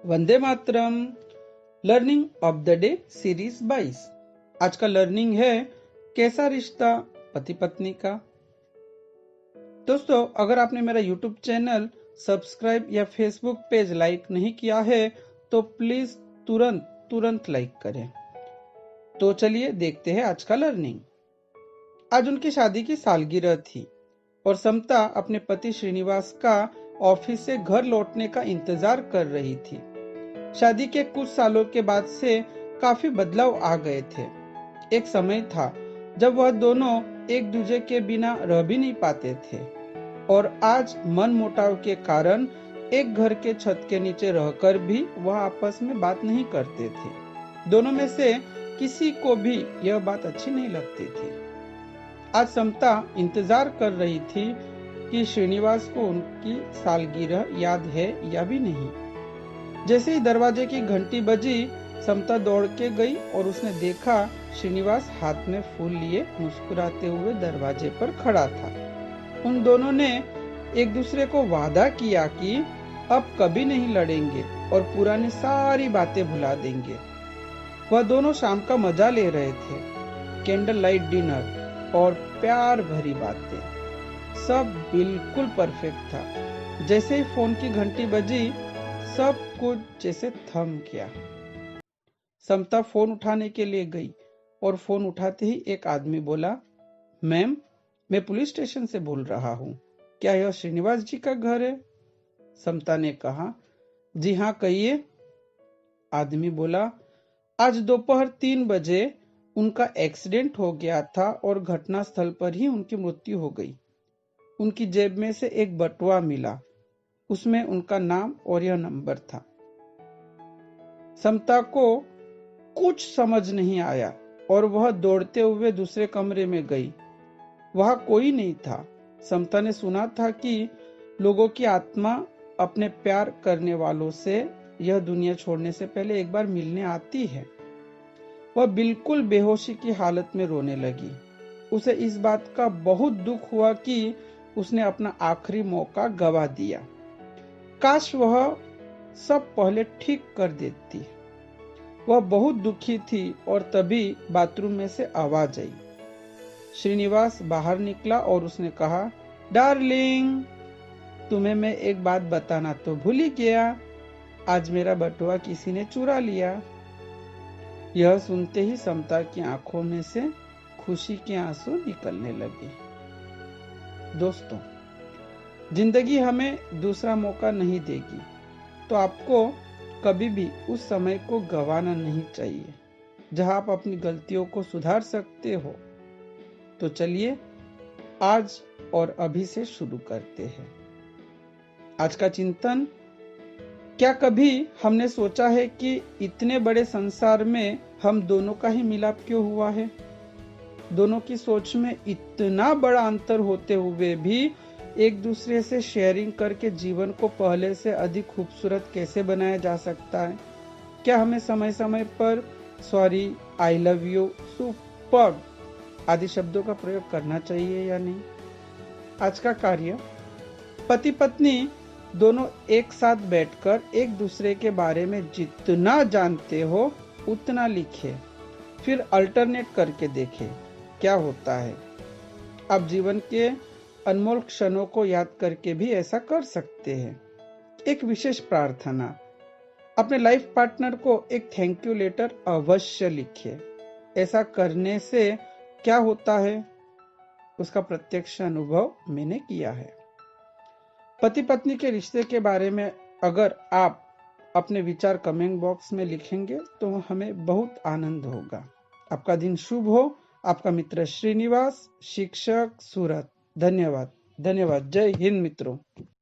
Vande Mataram. Learning of the day series 22। आज का learning है कैसा रिश्ता पति पत्नी का। दोस्तों, अगर आपने मेरा यूट्यूब चैनल सब्सक्राइब या फेसबुक पेज लाइक नहीं किया है तो प्लीज तुरंत लाइक करें। तो चलिए देखते हैं आज का लर्निंग। आज उनकी शादी की सालगिरह थी और समता अपने पति श्रीनिवास का ऑफिस से घर लौटने का इंतजार कर रही थी। शादी के कुछ सालों के बाद से काफी बदलाव आ गए थे। एक समय था जब वह दोनों एक दूसरे के बिना रह भी नहीं पाते थे और आज मन मुटाव के कारण एक घर के छत के नीचे रहकर भी वह आपस में बात नहीं करते थे। दोनों में से किसी को भी यह बात अच्छी नहीं लगती थी। आज समता इंतजार कर रही थी कि श्रीनिवास को उनकी सालगिरह याद है या भी नहीं। जैसे ही दरवाजे की घंटी बजी, समता दौड़ के गई और उसने देखा श्रीनिवास हाथ में फूल लिए मुस्कुराते हुए दरवाजे पर खड़ा था। उन दोनों ने एक दूसरे को वादा किया कि अब कभी नहीं लड़ेंगे और पुरानी सारी बातें भुला देंगे। वह दोनों शाम का मजा ले रहे थे। कैंडल लाइट डिनर और प्यार भरी बातें, सब बिल्कुल परफेक्ट था। जैसे ही फोन की घंटी बजी, सब कुछ जैसे थम गया। समता फोन उठाने के लिए गई और फोन उठाते ही एक आदमी बोला, मैम, मैं पुलिस स्टेशन से बोल रहा हूँ, क्या यह श्रीनिवास जी का घर है? समता ने कहा, जी हाँ, कहिए। आदमी बोला, आज दोपहर 3 बजे उनका एक्सीडेंट हो गया था और घटना स्थल पर ही उनकी मृत्यु हो गई। उनकी जेब में से एक बटुआ मिला, उसमें उनका नाम और यह नंबर था। समता को कुछ समझ नहीं आया और वह दौड़ते हुए दूसरे कमरे में गई। वहां कोई नहीं था। समता ने सुना था कि लोगों की आत्मा अपने प्यार करने वालों से यह दुनिया छोड़ने से पहले एक बार मिलने आती है। वह बिल्कुल बेहोशी की हालत में रोने लगी। उसे इस बात का बहुत दुख हुआ कि उसने अपना आखिरी मौका गवा दिया। काश वह सब पहले ठीक कर देती। वह बहुत दुखी थी और तभी बाथरूम में से आवाज आई। श्रीनिवास बाहर निकला और उसने कहा, डार्लिंग, तुम्हें मैं एक बात बताना तो भूल ही गया। आज मेरा बटुआ किसी ने चुरा लिया। यह सुनते ही समता की आंखों में से खुशी के आंसू निकलने लगे। दोस्तों, जिंदगी हमें दूसरा मौका नहीं देगी, तो आपको कभी भी उस समय को गंवाना नहीं चाहिए जहां आप अपनी गलतियों को सुधार सकते हो। तो चलिए आज और अभी से शुरू करते हैं आज का चिंतन। क्या कभी हमने सोचा है कि इतने बड़े संसार में हम दोनों का ही मिलाप क्यों हुआ है? दोनों की सोच में इतना बड़ा अंतर होते हुए भी एक दूसरे से शेयरिंग करके जीवन को पहले से अधिक खूबसूरत कैसे बनाया जा सकता है? क्या हमें समय समय पर sorry, I love you, super आदि शब्दों का प्रयोग करना चाहिए या नहीं? आज का कार्य, पति पत्नी दोनों एक साथ बैठकर एक दूसरे के बारे में जितना जानते हो उतना लिखे, फिर अल्टरनेट करके देखें क्या होता है। आप जीवन के अनमोल क्षणों को याद करके भी ऐसा कर सकते हैं। एक विशेष प्रार्थना, अपने लाइफ पार्टनर को एक थैंक यू लेटर अवश्य लिखिए। ऐसा करने से क्या होता है, उसका प्रत्यक्ष अनुभव मैंने किया है। पति पत्नी के रिश्ते के बारे में अगर आप अपने विचार कमेंट बॉक्स में लिखेंगे तो हमें बहुत आनंद होगा। आपका दिन शुभ हो। आपका मित्र श्रीनिवास, शिक्षक, सूरत। धन्यवाद। जय हिंद मित्रों।